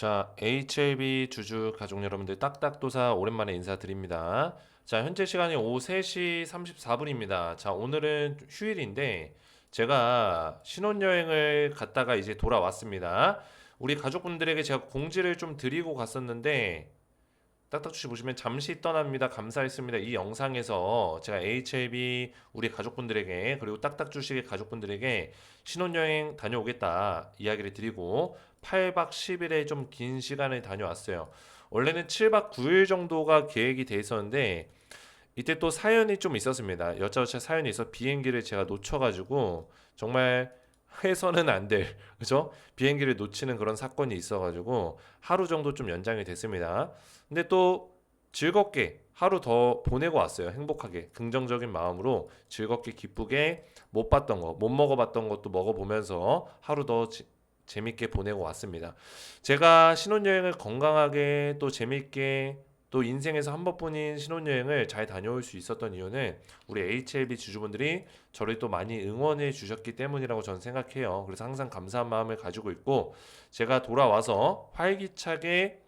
자, HLB 주주 가족 여러분들 딱딱도사 오랜만에 인사드립니다. 자, 현재 시간이 오후 3시 34분입니다. 자, 오늘은 휴일인데 제가 신혼여행을 갔다가 이제 돌아왔습니다. 우리 가족분들에게 제가 공지를 좀 드리고 갔었는데 딱딱주시 보시면 잠시 떠납니다. 감사했습니다. 이 영상에서 제가 HLB 우리 가족분들에게 그리고 딱딱주식의 가족분들에게 신혼여행 다녀오겠다 이야기를 드리고 8박 10일의 좀 긴 시간을 다녀왔어요. 원래는 7박 9일 정도가 계획이 돼 있었는데 이때 또 사연이 좀 있었습니다. 여차저차 사연이 있어 비행기를 제가 놓쳐가지고 정말 해서는 안 될, 그죠? 비행기를 놓치는 그런 사건이 있어가지고 하루 정도 좀 연장이 됐습니다. 근데 또 즐겁게 하루 더 보내고 왔어요. 행복하게 긍정적인 마음으로 즐겁게 기쁘게 못 봤던 거, 못 먹어봤던 것도 먹어보면서 하루 더 재밌게 보내고 왔습니다. 제가 신혼여행을 건강하게 또 재밌게 또 인생에서 한 번뿐인 신혼여행을 잘 다녀올 수 있었던 이유는 우리 HLB 주주분들이 저를 또 많이 응원해 주셨기 때문이라고 저는 생각해요. 그래서 항상 감사한 마음을 가지고 있고 제가 돌아와서 활기차게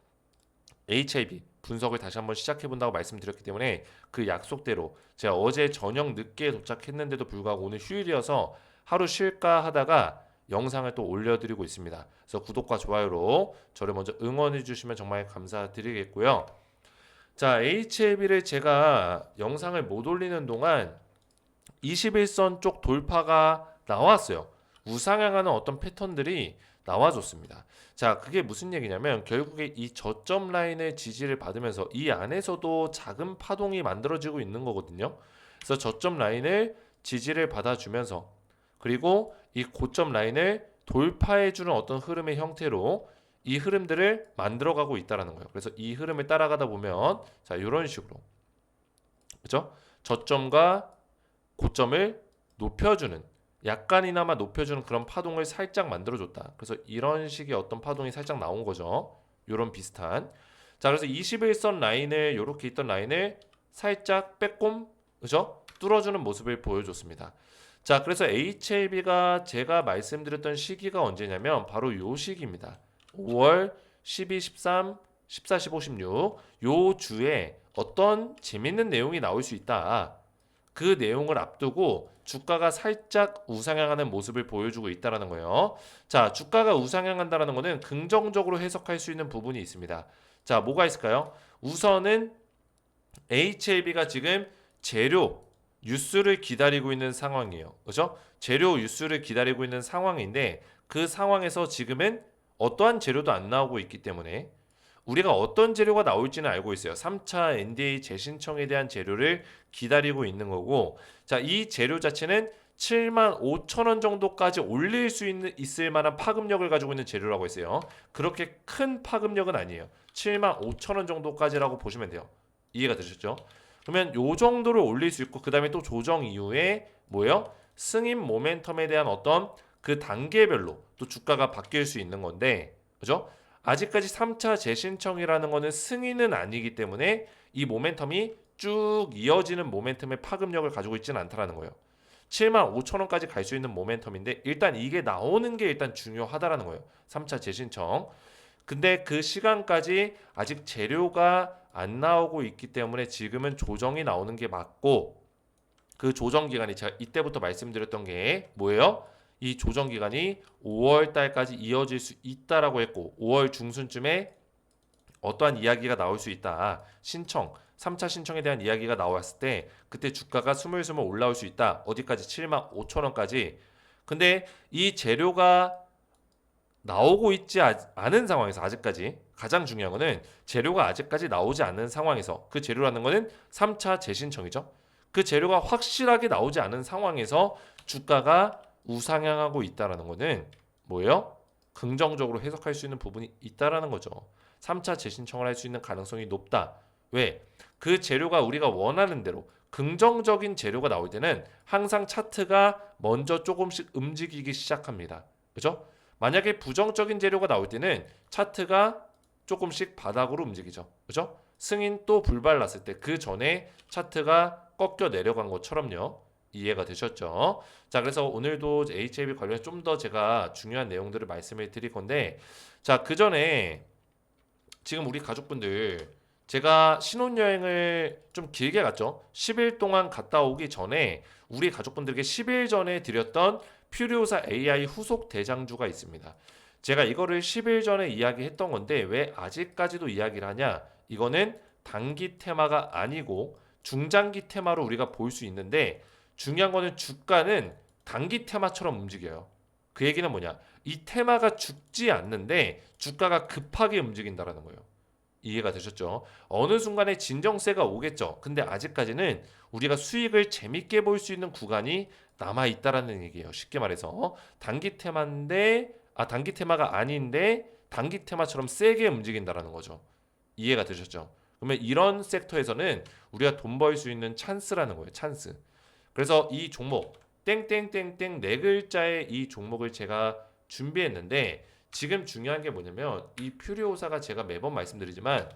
HIB 분석을 다시 한번 시작해 본다고 말씀드렸기 때문에 그 약속대로 제가 어제 저녁 늦게 도착했는데도 불구하고 오늘 휴일이어서 하루 쉴까 하다가 영상을 또 올려드리고 있습니다. 그래서 구독과 좋아요로 저를 먼저 응원해 주시면 정말 감사드리겠고요. 자, HLB를 제가 영상을 못 올리는 동안 21선 쪽 돌파가 나왔어요. 우상향하는 어떤 패턴들이 나와줬습니다. 자, 그게 무슨 얘기냐면 결국에 이 저점 라인의 지지를 받으면서 이 안에서도 작은 파동이 만들어지고 있는 거거든요. 그래서 저점 라인을 지지를 받아주면서 그리고 이 고점 라인을 돌파해주는 어떤 흐름의 형태로 이 흐름들을 만들어가고 있다라는 거예요. 그래서 이 흐름을 따라가다 보면 자, 이런 식으로 그죠? 저점과 고점을 높여주는 약간이나마 높여주는 그런 파동을 살짝 만들어줬다. 그래서 이런 식의 어떤 파동이 살짝 나온 거죠. 이런 비슷한. 자, 그래서 21선 라인을 이렇게 있던 라인을 살짝 빼꼼 그죠? 뚫어주는 모습을 보여줬습니다. 자, 그래서 HLB가 제가 말씀드렸던 시기가 언제냐면 바로 요 시기입니다. 5월 12, 13, 14, 15, 16. 요 주에 어떤 재밌는 내용이 나올 수 있다. 그 내용을 앞두고 주가가 살짝 우상향하는 모습을 보여주고 있다라는 거예요. 자, 주가가 우상향한다라는 거는 긍정적으로 해석할 수 있는 부분이 있습니다. 자, 뭐가 있을까요? 우선은 HLB가 지금 재료 뉴스를 기다리고 있는 상황이에요. 그죠? 재료 뉴스를 기다리고 있는 상황인데 그 상황에서 지금은 어떠한 재료도 안 나오고 있기 때문에 우리가 어떤 재료가 나올지는 알고 있어요. 3차 NDA 재신청에 대한 재료를 기다리고 있는 거고, 자, 이 재료 자체는 7만 5천 원 정도까지 올릴 수 있을 만한 파급력을 가지고 있는 재료라고 했어요. 그렇게 큰 파급력은 아니에요. 7만 5천 원 정도까지라고 보시면 돼요. 이해가 되셨죠? 그러면 요 정도를 올릴 수 있고, 그 다음에 또 조정 이후에 뭐예요? 승인 모멘텀에 대한 어떤 그 단계별로 또 주가가 바뀔 수 있는 건데, 그죠? 아직까지 3차 재신청이라는 거는 승인은 아니기 때문에 이 모멘텀이 쭉 이어지는 모멘텀의 파급력을 가지고 있지는 않다라는 거예요. 7만 5천 원까지 갈 수 있는 모멘텀인데 일단 이게 나오는 게 일단 중요하다라는 거예요. 3차 재신청. 근데 그 시간까지 아직 재료가 안 나오고 있기 때문에 지금은 조정이 나오는 게 맞고 그 조정 기간이 제가 이때부터 말씀드렸던 게 뭐예요? 이 조정 기간이 5월 달까지 이어질 수 있다라고 했고 5월 중순쯤에 어떠한 이야기가 나올 수 있다. 신청, 3차 신청에 대한 이야기가 나왔을 때 그때 주가가 스물스물 올라올 수 있다. 어디까지? 7만 5천 원까지. 근데 이 재료가 나오고 있지 않은 상황에서 아직까지 가장 중요한 거는 재료가 아직까지 나오지 않는 상황에서 그 재료라는 거는 3차 재신청이죠. 그 재료가 확실하게 나오지 않은 상황에서 주가가 우상향하고 있다라는 거는 뭐예요? 긍정적으로 해석할 수 있는 부분이 있다라는 거죠. 3차 재신청을 할 수 있는 가능성이 높다. 왜? 그 재료가 우리가 원하는 대로 긍정적인 재료가 나올 때는 항상 차트가 먼저 조금씩 움직이기 시작합니다. 그죠? 만약에 부정적인 재료가 나올 때는 차트가 조금씩 바닥으로 움직이죠. 그죠? 승인 또 불발 났을 때 그 전에 차트가 꺾여 내려간 것처럼요. 이해가 되셨죠? 자, 그래서 오늘도 HLB 관련해서 좀 더 제가 중요한 내용들을 말씀을 드릴 건데 자, 그 전에 지금 우리 가족분들 제가 신혼여행을 좀 길게 갔죠. 10일 동안 갔다 오기 전에 우리 가족분들에게 10일 전에 드렸던 퓨리오사 AI 후속 대장주가 있습니다. 제가 이거를 10일 전에 이야기했던 건데 왜 아직까지도 이야기를 하냐? 이거는 단기 테마가 아니고 중장기 테마로 우리가 볼 수 있는데 중요한 거는 주가는 단기 테마처럼 움직여요. 그 얘기는 뭐냐? 이 테마가 죽지 않는데 주가가 급하게 움직인다라는 거예요. 이해가 되셨죠? 어느 순간에 진정세가 오겠죠. 근데 아직까지는 우리가 수익을 재밌게 볼 수 있는 구간이 남아 있다라는 얘기예요. 쉽게 말해서 단기 테마인데 단기 테마가 아닌데 단기 테마처럼 세게 움직인다라는 거죠. 이해가 되셨죠? 그러면 이런 섹터에서는 우리가 돈 벌 수 있는 찬스라는 거예요. 찬스. 그래서 이 종목 땡땡땡땡 네 글자의 이 종목을 제가 준비했는데 지금 중요한 게 뭐냐면 이 퓨리오사가 제가 매번 말씀드리지만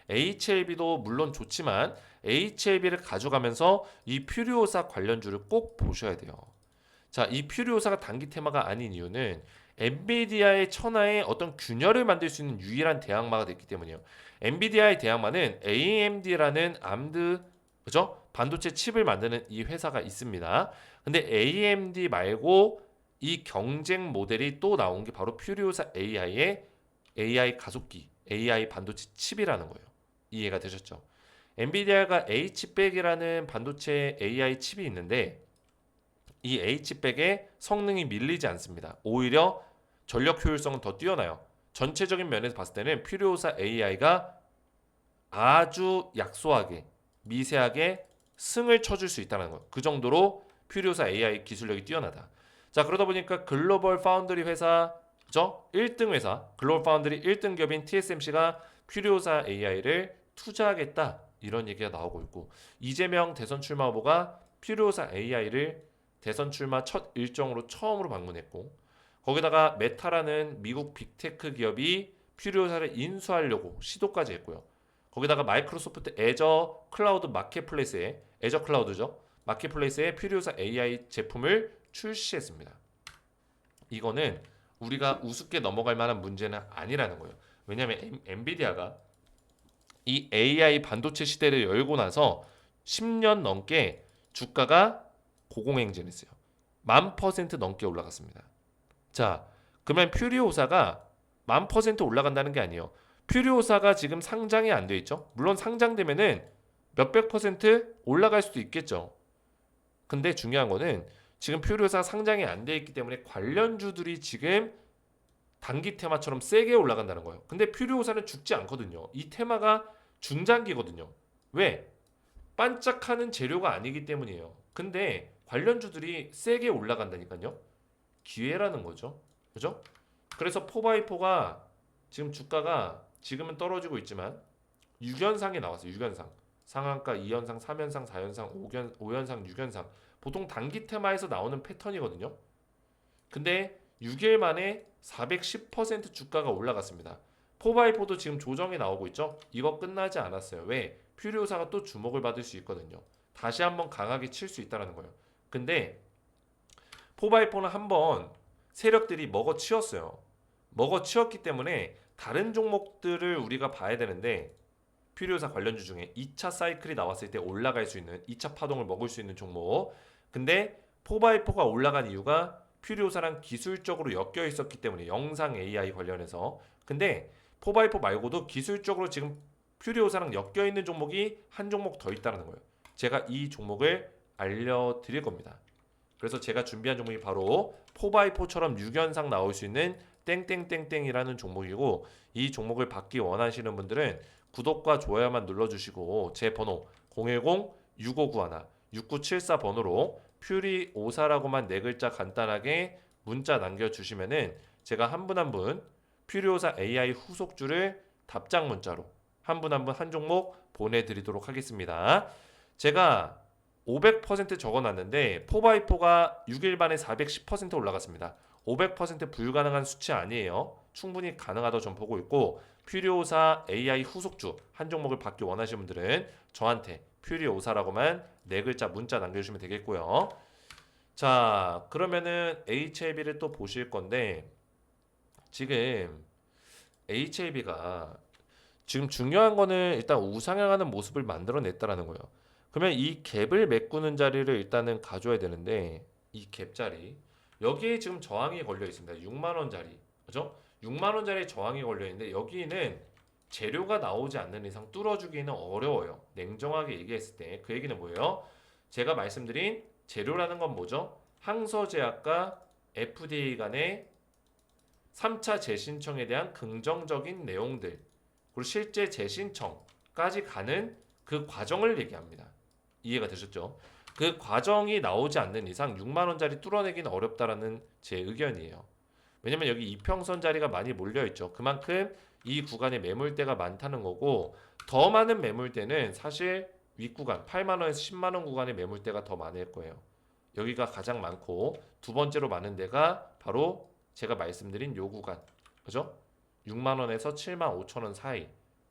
HLB도 물론 좋지만 HLB를 가져가면서 이 퓨리오사 관련주를 꼭 보셔야 돼요. 자, 이 퓨리오사가 단기 테마가 아닌 이유는 엔비디아의 천하의 어떤 균열을 만들 수 있는 유일한 대항마가 됐기 때문이에요. 엔비디아의 대항마는 AMD라는 암드 그죠? 반도체 칩을 만드는 이 회사가 있습니다. 근데 AMD 말고 이 경쟁 모델이 또 나온 게 바로 퓨리오사 AI의 AI 가속기, AI 반도체 칩이라는 거예요. 이해가 되셨죠? 엔비디아가 H백이라는 반도체 AI 칩이 있는데 이 H백의 성능이 밀리지 않습니다. 오히려 전력 효율성은 더 뛰어나요. 전체적인 면에서 봤을 때는 퓨리오사 AI가 아주 약소하게 미세하게 승을 쳐줄 수 있다는 거예요. 그 정도로 퓨리오사 AI 기술력이 뛰어나다. 자, 그러다 보니까 글로벌 파운드리 회사죠? 1등 회사, 글로벌 파운드리 1등 기업인 TSMC가 퓨리오사 AI를 투자하겠다. 이런 얘기가 나오고 있고 이재명 대선 출마 후보가 퓨리오사 AI를 대선 출마 첫 일정으로 처음으로 방문했고 거기다가 메타라는 미국 빅테크 기업이 퓨리오사를 인수하려고 시도까지 했고요. 거기다가 마이크로소프트 애저 클라우드 마켓플레이스에 애저 클라우드죠. 마켓플레이스에 퓨리오사 AI 제품을 출시했습니다. 이거는 우리가 우습게 넘어갈 만한 문제는 아니라는 거예요. 왜냐하면 엔비디아가 이 AI 반도체 시대를 열고 나서 10년 넘게 주가가 고공행진했어요. 10,000% 넘게 올라갔습니다. 자, 그러면 퓨리오사가 10,000% 올라간다는 게 아니에요. 퓨리오사가 지금 상장이 안 돼 있죠. 물론 상장되면은 몇백 퍼센트 올라갈 수도 있겠죠. 근데 중요한 거는 지금 퓨리오사가 상장이 안 돼 있기 때문에 관련주들이 지금 단기 테마처럼 세게 올라간다는 거예요. 근데 퓨리오사는 죽지 않거든요. 이 테마가 중장기거든요. 왜? 반짝하는 재료가 아니기 때문이에요. 근데 관련주들이 세게 올라간다니까요. 기회라는 거죠. 그죠? 그래서 4x4가 지금 주가가 지금은 떨어지고 있지만 6연상에 나왔어요. 6연상. 상한가 2연상, 3연상, 4연상, 5연상, 6연상. 보통 단기 테마에서 나오는 패턴이거든요. 근데 6일 만에 410% 주가가 올라갔습니다. 4x4도 지금 조정이 나오고 있죠. 이거 끝나지 않았어요. 왜? 퓨리오사가 또 주목을 받을 수 있거든요. 다시 한번 강하게 칠 수 있다는 거예요. 근데 4x4는 한번 세력들이 먹어치웠어요. 먹어치웠기 때문에 다른 종목들을 우리가 봐야 되는데 퓨리오사 관련주 중에 2차 사이클이 나왔을 때 올라갈 수 있는 2차 파동을 먹을 수 있는 종목. 근데 4x4가 올라간 이유가 퓨리오사랑 기술적으로 엮여 있었기 때문에 영상 AI 관련해서. 근데 4x4 말고도 기술적으로 지금 퓨리오사랑 엮여 있는 종목이 한 종목 더 있다는 거예요. 제가 이 종목을 알려드릴 겁니다. 그래서 제가 준비한 종목이 바로 4x4처럼 6연상 나올 수 있는 땡땡땡땡이라는 종목이고 이 종목을 받기 원하시는 분들은 구독과 좋아요만 눌러주시고 제 번호 010-6591-6974 번호로 퓨리오사라고만 네 글자 간단하게 문자 남겨주시면은 제가 한 분 한 분 퓨리오사 AI 후속주를 답장 문자로 한 분 한 분 한 종목 보내드리도록 하겠습니다. 제가 500% 적어놨는데 4x4가 6일 만에 410% 올라갔습니다. 500% 불가능한 수치 아니에요. 충분히 가능하다고 전 보고 있고 퓨리오사 AI 후속주 한 종목을 받기 원하시는 분들은 저한테 퓨리오사라고만 네 글자 문자 남겨주시면 되겠고요. 자, 그러면은 HLB를 또 보실 건데 지금 HLB가 지금 중요한 거는 일단 우상향하는 모습을 만들어냈다라는 거예요. 그러면 이 갭을 메꾸는 자리를 일단은 가져야 되는데 이 갭 자리 여기에 지금 저항이 걸려 있습니다. 6만 원짜리. 그죠? 6만 원짜리 저항이 걸려 있는데 여기는 재료가 나오지 않는 이상 뚫어주기는 어려워요. 냉정하게 얘기했을 때 그 얘기는 뭐예요? 제가 말씀드린 재료라는 건 뭐죠? 항서제약과 FDA 간의 3차 재신청에 대한 긍정적인 내용들 그리고 실제 재신청까지 가는 그 과정을 얘기합니다. 이해가 되셨죠? 그 과정이 나오지 않는 이상 6만 원짜리 뚫어내기는 어렵다라는 제 의견이에요. 왜냐면 여기 이평선 자리가 많이 몰려 있죠. 그만큼 이 구간에 매물대가 많다는 거고 더 많은 매물대는 사실 윗구간 8만 원에서 10만 원 구간의 매물대가 더 많을 거예요. 여기가 가장 많고 두 번째로 많은 데가 바로 제가 말씀드린 요 구간. 그죠? 6만 원에서 7만 5천 원 사이.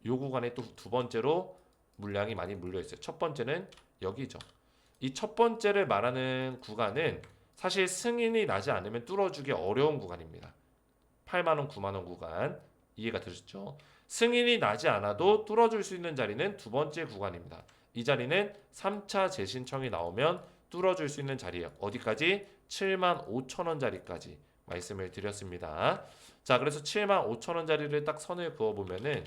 요 구간에 또 두 번째로 물량이 많이 몰려 있어요. 첫 번째는 여기죠. 이 첫 번째를 말하는 구간은 사실 승인이 나지 않으면 뚫어주기 어려운 구간입니다. 8만 원, 9만 원 구간. 이해가 되셨죠? 승인이 나지 않아도 뚫어줄 수 있는 자리는 두 번째 구간입니다. 이 자리는 3차 재신청이 나오면 뚫어줄 수 있는 자리예요. 어디까지? 7만 5천 원짜리까지 말씀을 드렸습니다. 자, 그래서 7만 5천 원짜리를 딱 선을 그어보면은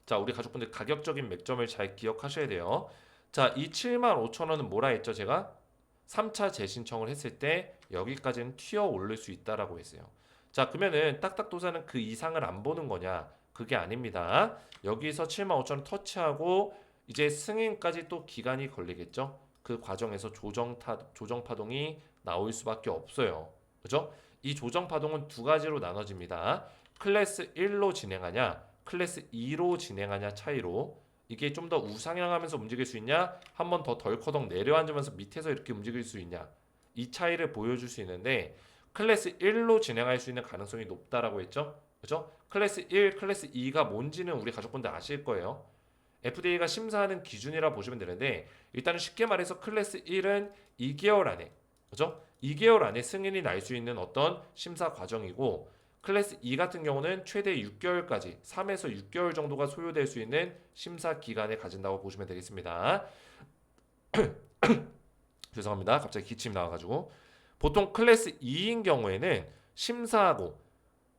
자, 우리 가족분들 가격적인 맥점을 잘 기억하셔야 돼요. 자, 이 7만 5천 원은 뭐라 했죠? 제가 3차 재신청을 했을 때 여기까지는 튀어 오를 수 있다라고 했어요. 자, 그러면은 딱딱도사는 그 이상을 안 보는 거냐? 그게 아닙니다. 여기서 7만 5천 원 터치하고 이제 승인까지 또 기간이 걸리겠죠? 그 과정에서 조정 파동이 나올 수밖에 없어요. 그죠? 이 조정 파동은 두 가지로 나눠집니다. 클래스 1로 진행하냐, 클래스 2로 진행하냐 차이로 이게 좀 더 우상향하면서 움직일 수 있냐, 한 번 더 덜커덩 내려앉으면서 밑에서 이렇게 움직일 수 있냐, 이 차이를 보여줄 수 있는데 클래스 1로 진행할 수 있는 가능성이 높다라고 했죠. 그죠? 클래스 1, 클래스 2가 뭔지는 우리 가족분들 아실 거예요. FDA가 심사하는 기준이라 보시면 되는데 일단은 쉽게 말해서 클래스 1은 2개월 안에 그죠? 2개월 안에 승인이 날 수 있는 어떤 심사 과정이고 클래스 2 같은 경우는 최대 6개월까지 3에서 6개월 정도가 소요될 수 있는 심사 기간을 가진다고 보시면 되겠습니다. 죄송합니다. 갑자기 기침 나와가지고 보통 클래스 2인 경우에는 심사하고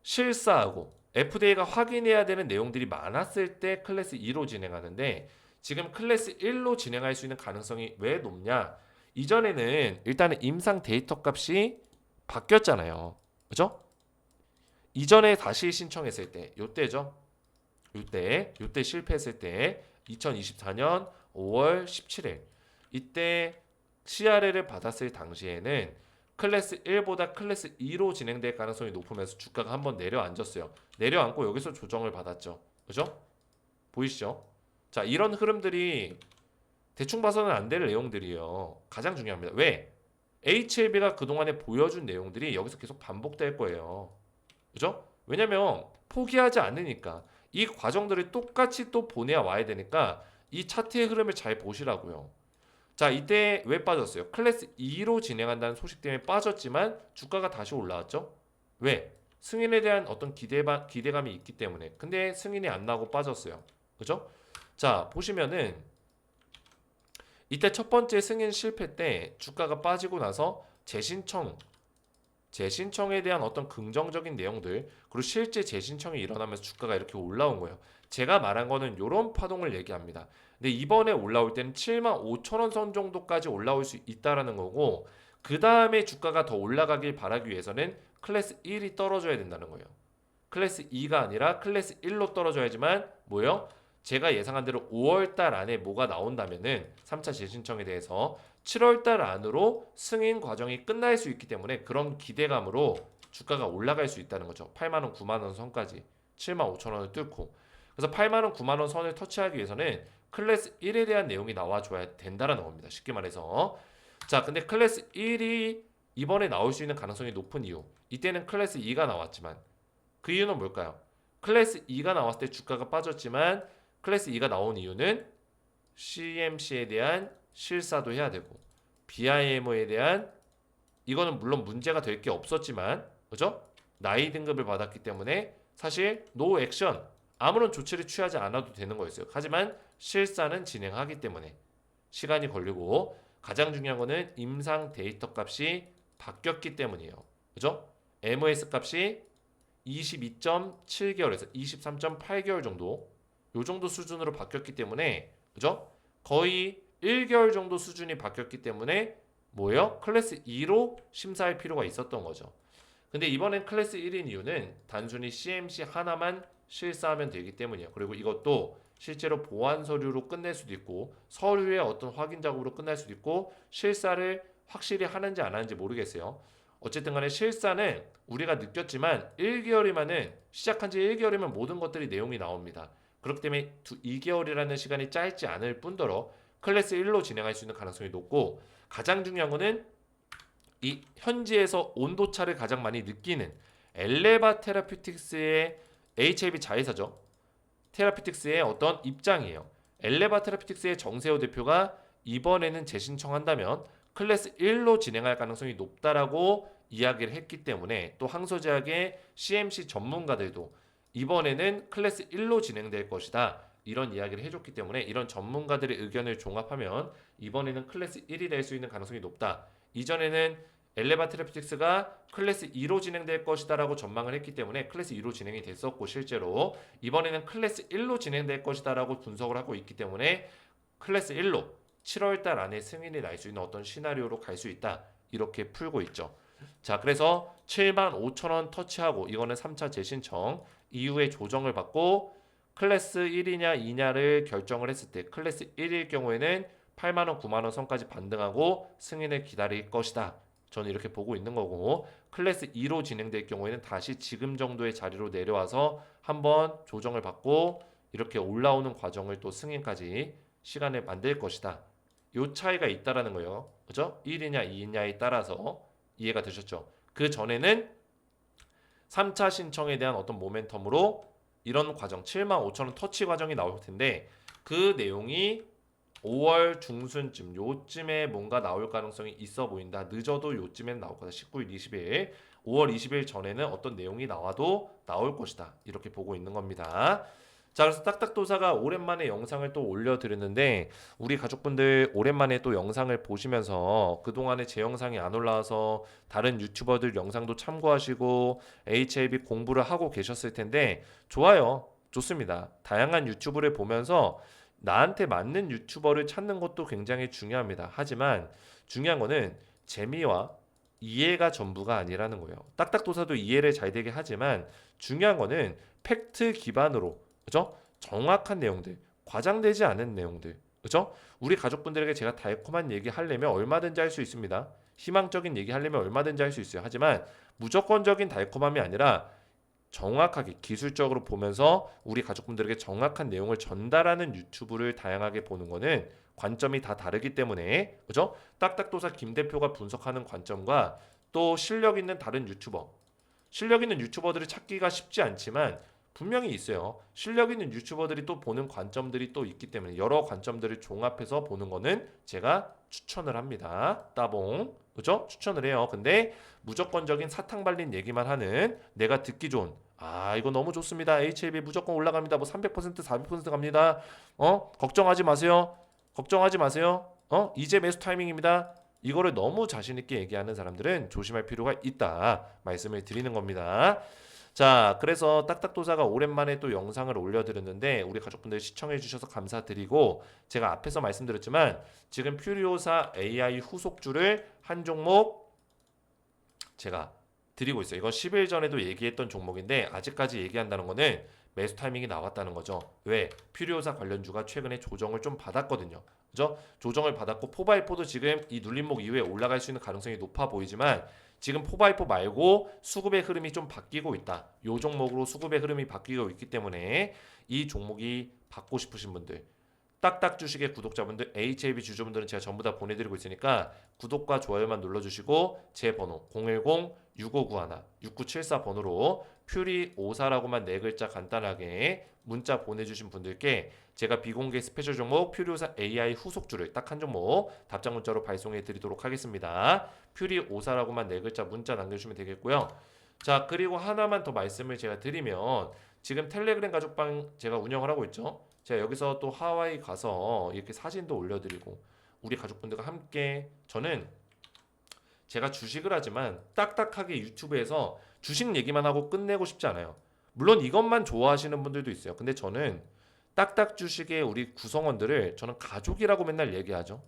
실사하고 FDA가 확인해야 되는 내용들이 많았을 때 클래스 2로 진행하는데 지금 클래스 1로 진행할 수 있는 가능성이 왜 높냐? 이전에는 일단은 임상 데이터 값이 바뀌었잖아요. 그죠? 이전에 다시 신청했을 때 요때죠. 요때 실패했을 때 2024년 5월 17일 이때 CRL을 받았을 당시에는 클래스 1보다 클래스 2로 진행될 가능성이 높으면서 주가가 한번 내려앉았어요. 내려앉고 여기서 조정을 받았죠. 그죠? 보이시죠? 자, 이런 흐름들이 대충 봐서는 안 될 내용들이에요. 가장 중요합니다. 왜? HLB가 그동안에 보여준 내용들이 여기서 계속 반복될 거예요. 그죠? 왜냐면 포기하지 않으니까 이 과정들을 똑같이 또 보내야 와야 되니까 이 차트의 흐름을 잘 보시라고요. 자, 이때 왜 빠졌어요? 클래스 2로 진행한다는 소식 때문에 빠졌지만 주가가 다시 올라왔죠? 왜? 승인에 대한 어떤 기대감이 있기 때문에. 근데 승인이 안 나고 빠졌어요. 그죠? 자, 보시면은 이때 첫 번째 승인 실패 때 주가가 빠지고 나서 재신청에 대한 어떤 긍정적인 내용들 그리고 실제 재신청이 일어나면서 주가가 이렇게 올라온 거예요. 제가 말한 거는 이런 파동을 얘기합니다. 근데 이번에 올라올 때는 7만 5천 원 선 정도까지 올라올 수 있다라는 거고 그 다음에 주가가 더 올라가길 바라기 위해서는 클래스 1이 떨어져야 된다는 거예요. 클래스 2가 아니라 클래스 1로 떨어져야지만 뭐요? 제가 예상한 대로 5월 달 안에 뭐가 나온다면은 3차 재신청에 대해서 7월 달 안으로 승인 과정이 끝날 수 있기 때문에 그런 기대감으로 주가가 올라갈 수 있다는 거죠. 8만 원, 9만 원 선까지 7만 5천 원을 뚫고 그래서 8만 원, 9만 원 선을 터치하기 위해서는 클래스 1에 대한 내용이 나와줘야 된다라는 겁니다. 쉽게 말해서 자, 근데 클래스 1이 이번에 나올 수 있는 가능성이 높은 이유 이때는 클래스 2가 나왔지만 그 이유는 뭘까요? 클래스 2가 나왔을 때 주가가 빠졌지만 클래스 2가 나온 이유는 CMC에 대한 실사도 해야 되고 BIMO에 대한 이거는 물론 문제가 될 게 없었지만 그죠? 나이 등급을 받았기 때문에 사실 노 액션 아무런 조치를 취하지 않아도 되는 거였어요. 하지만 실사는 진행하기 때문에 시간이 걸리고 가장 중요한 거는 임상 데이터 값이 바뀌었기 때문이에요. 그죠? MS 값이 22.7개월에서 23.8개월 정도 요 정도 수준으로 바뀌었기 때문에 그죠? 거의 1개월 정도 수준이 바뀌었기 때문에 뭐예요? 클래스 2로 심사할 필요가 있었던 거죠. 근데 이번엔 클래스 1인 이유는 단순히 CMC 하나만 실사하면 되기 때문이에요. 그리고 이것도 실제로 보완 서류로 끝낼 수도 있고 서류의 어떤 확인 작업으로 끝날 수도 있고 실사를 확실히 하는지 안 하는지 모르겠어요. 어쨌든 간에 실사는 우리가 느꼈지만 1개월이면은 시작한 지 1개월이면 모든 것들이 내용이 나옵니다. 그렇기 때문에 2개월이라는 시간이 짧지 않을 뿐더러 클래스 1로 진행할 수 있는 가능성이 높고 가장 중요한 거는 이 현지에서 온도차를 가장 많이 느끼는 엘레바 테라피틱스의 HAB 자회사죠. 테라피틱스의 어떤 입장이에요. 엘레바 테라피틱스의 정세호 대표가 이번에는 재신청한다면 클래스 1로 진행할 가능성이 높다라고 이야기를 했기 때문에 또 항소제약의 CMC 전문가들도 이번에는 클래스 1로 진행될 것이다. 이런 이야기를 해줬기 때문에 이런 전문가들의 의견을 종합하면 이번에는 클래스 1이 될 수 있는 가능성이 높다. 이전에는 엘레바 테라피틱스가 클래스 2로 진행될 것이다라고 전망을 했기 때문에 클래스 2로 진행이 됐었고 실제로 이번에는 클래스 1로 진행될 것이다라고 분석을 하고 있기 때문에 클래스 1로 7월 달 안에 승인이 날 수 있는 어떤 시나리오로 갈 수 있다. 이렇게 풀고 있죠. 자, 그래서 75,000원 터치하고 이거는 3차 재신청 이후에 조정을 받고 클래스 1이냐 2냐를 결정을 했을 때 클래스 1일 경우에는 8만원, 9만원 선까지 반등하고 승인을 기다릴 것이다. 저는 이렇게 보고 있는 거고 클래스 2로 진행될 경우에는 다시 지금 정도의 자리로 내려와서 한번 조정을 받고 이렇게 올라오는 과정을 또 승인까지 시간을 만들 것이다. 요 차이가 있다라는 거예요. 그죠? 1이냐 2이냐에 따라서 이해가 되셨죠? 그 전에는 3차 신청에 대한 어떤 모멘텀으로 이런 과정 75,000원 터치 과정이 나올 텐데 그 내용이 5월 중순쯤 요쯤에 뭔가 나올 가능성이 있어 보인다. 늦어도 요쯤엔 나올 거다. 19일, 20일, 5월 20일 전에는 어떤 내용이 나와도 나올 것이다. 이렇게 보고 있는 겁니다. 자, 그래서 딱딱도사가 오랜만에 영상을 또 올려드렸는데 우리 가족분들 오랜만에 또 영상을 보시면서 그동안에 제 영상이 안 올라와서 다른 유튜버들 영상도 참고하시고 HAB 공부를 하고 계셨을 텐데 좋아요. 좋습니다. 다양한 유튜브를 보면서 나한테 맞는 유튜버를 찾는 것도 굉장히 중요합니다. 하지만 중요한 거는 재미와 이해가 전부가 아니라는 거예요. 딱딱도사도 이해를 잘 되게 하지만 중요한 거는 팩트 기반으로 그죠? 정확한 내용들, 과장되지 않은 내용들, 그죠? 우리 가족분들에게 제가 달콤한 얘기 하려면 얼마든지 할 수 있습니다. 희망적인 얘기 하려면 얼마든지 할 수 있어요. 하지만 무조건적인 달콤함이 아니라 정확하게 기술적으로 보면서 우리 가족분들에게 정확한 내용을 전달하는 유튜브를 다양하게 보는 거는 관점이 다 다르기 때문에 그죠? 딱딱도사 김 대표가 분석하는 관점과 또 실력 있는 다른 유튜버 실력 있는 유튜버들을 찾기가 쉽지 않지만 분명히 있어요. 실력 있는 유튜버들이 또 보는 관점들이 또 있기 때문에 여러 관점들을 종합해서 보는 거는 제가 추천을 합니다. 따봉. 그죠? 추천을 해요. 근데 무조건적인 사탕 발린 얘기만 하는 내가 듣기 좋은 이거 너무 좋습니다. HAB 무조건 올라갑니다. 뭐 300% 400% 갑니다. 걱정하지 마세요. 걱정하지 마세요. 이제 매수 타이밍입니다. 이거를 너무 자신 있게 얘기하는 사람들은 조심할 필요가 있다. 말씀을 드리는 겁니다. 자, 그래서 딱딱도사가 오랜만에 또 영상을 올려드렸는데 우리 가족분들 시청해 주셔서 감사드리고 제가 앞에서 말씀드렸지만 지금 퓨리오사 AI 후속주를 한 종목 제가 드리고 있어요. 이건 10일 전에도 얘기했던 종목인데 아직까지 얘기한다는 거는 매수 타이밍이 나왔다는 거죠. 왜? 퓨리오사 관련주가 최근에 조정을 좀 받았거든요. 그죠? 조정을 받았고 포바이포도 지금 이 눌림목 이후에 올라갈 수 있는 가능성이 높아 보이지만 지금 포바이포 말고 수급의 흐름이 좀 바뀌고 있다. 요 종목으로 수급의 흐름이 바뀌고 있기 때문에 이 종목이 받고 싶으신 분들 딱딱 주식의 구독자분들 HAB 주주분들은 제가 전부 다 보내드리고 있으니까 구독과 좋아요만 눌러주시고 제 번호 010-6591-6974 번호로 퓨리54라고만 네 글자 간단하게 문자 보내주신 분들께 제가 비공개 스페셜 종목 퓨리오사 AI 후속주를 딱 한 종목 답장 문자로 발송해 드리도록 하겠습니다. 퓨리54라고만 네 글자 문자 남겨주시면 되겠고요. 자, 그리고 하나만 더 말씀을 제가 드리면 지금 텔레그램 가족방 제가 운영을 하고 있죠. 제가 여기서 또 하와이 가서 이렇게 사진도 올려드리고 우리 가족분들과 함께 저는 제가 주식을 하지만 딱딱하게 유튜브에서 주식 얘기만 하고 끝내고 싶지 않아요. 물론 이것만 좋아하시는 분들도 있어요. 근데 저는 딱딱 주식의 우리 구성원들을 저는 가족이라고 맨날 얘기하죠.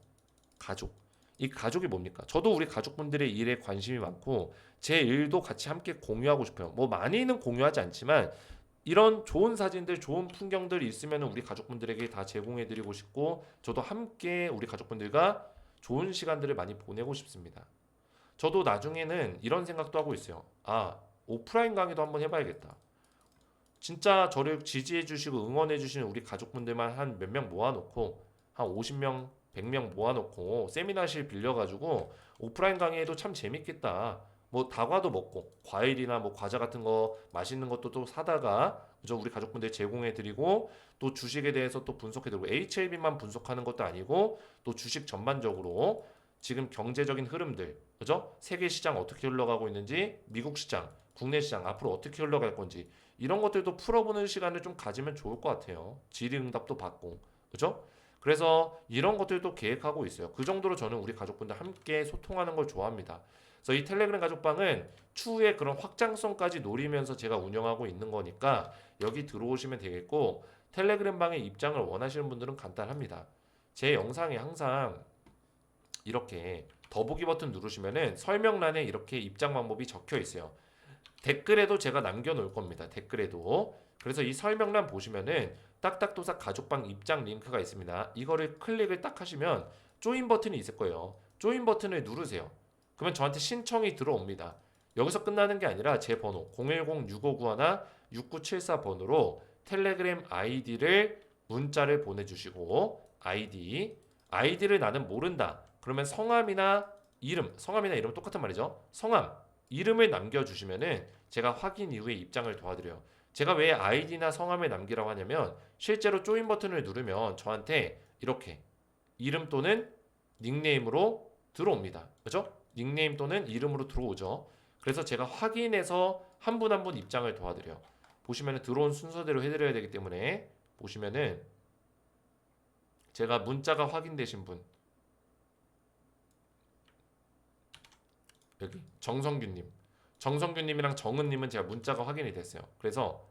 가족. 이 가족이 뭡니까? 저도 우리 가족분들의 일에 관심이 많고 제 일도 같이 함께 공유하고 싶어요. 뭐 많이는 공유하지 않지만 이런 좋은 사진들, 좋은 풍경들 있으면 우리 가족분들에게 다 제공해드리고 싶고 저도 함께 우리 가족분들과 좋은 시간들을 많이 보내고 싶습니다. 저도 나중에는 이런 생각도 하고 있어요. 아, 오프라인 강의도 한번 해봐야겠다. 진짜 저를 지지해주시고 응원해주시는 우리 가족분들만 한 몇 명 모아놓고 한 50명, 100명 모아놓고 세미나실 빌려가지고 오프라인 강의해도 참 재밌겠다. 뭐 다과도 먹고 과일이나 뭐 과자 같은 거 맛있는 것도 또 사다가 그죠? 우리 가족분들 제공해드리고 또 주식에 대해서 또 분석해드리고 HLB만 분석하는 것도 아니고 또 주식 전반적으로 지금 경제적인 흐름들 그죠? 세계 시장 어떻게 흘러가고 있는지 미국 시장, 국내 시장 앞으로 어떻게 흘러갈 건지 이런 것들도 풀어보는 시간을 좀 가지면 좋을 것 같아요. 질의응답도 받고, 그죠? 그래서 이런 것들도 계획하고 있어요. 그 정도로 저는 우리 가족분들 함께 소통하는 걸 좋아합니다. 그래서 이 텔레그램 가족방은 추후에 그런 확장성까지 노리면서 제가 운영하고 있는 거니까 여기 들어오시면 되겠고 텔레그램 방의 입장을 원하시는 분들은 간단합니다. 제 영상에 항상 이렇게 더보기 버튼 누르시면은 설명란에 이렇게 입장 방법이 적혀 있어요. 댓글에도 제가 남겨놓을 겁니다. 댓글에도. 그래서 이 설명란 보시면은 딱딱도사 가족방 입장 링크가 있습니다. 이거를 클릭을 딱 하시면 조인 버튼이 있을 거예요. 조인 버튼을 누르세요. 그러면 저한테 신청이 들어옵니다. 여기서 끝나는 게 아니라 제 번호 010-6591-6974 번호로 텔레그램 아이디를 문자를 보내주시고 아이디를 나는 모른다. 그러면 성함이나 이름, 성함이나 이름 똑같은 말이죠. 성함, 이름을 남겨주시면은 제가 확인 이후에 입장을 도와드려요. 제가 왜 아이디나 성함을 남기라고 하냐면 실제로 조인 버튼을 누르면 저한테 이렇게 이름 또는 닉네임으로 들어옵니다. 그죠? 닉네임 또는 이름으로 들어오죠. 그래서 제가 확인해서 한 분 한 분 입장을 도와드려요. 보시면은 들어온 순서대로 해드려야 되기 때문에 보시면은 제가 문자가 확인되신 분 여기 정성균님이랑 정은님은 제가 문자가 확인이 됐어요. 그래서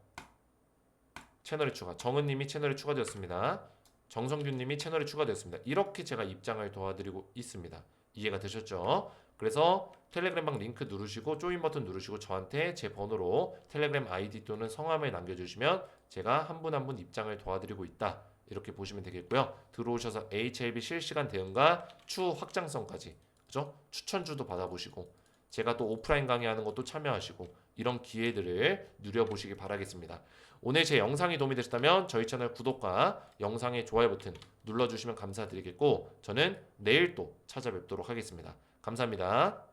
채널에 추가 정은님이 채널에 추가되었습니다. 정성균님이 채널에 추가되었습니다. 이렇게 제가 입장을 도와드리고 있습니다. 이해가 되셨죠? 그래서 텔레그램방 링크 누르시고 조인 버튼 누르시고 저한테 제 번호로 텔레그램 아이디 또는 성함을 남겨주시면 제가 한 분 한 분 입장을 도와드리고 있다. 이렇게 보시면 되겠고요. 들어오셔서 HLB 실시간 대응과 추후 확장성까지 그죠? 추천주도 받아보시고 제가 또 오프라인 강의하는 것도 참여하시고 이런 기회들을 누려보시기 바라겠습니다. 오늘 제 영상이 도움이 되셨다면 저희 채널 구독과 영상의 좋아요 버튼 눌러주시면 감사드리겠고 저는 내일 또 찾아뵙도록 하겠습니다. 감사합니다.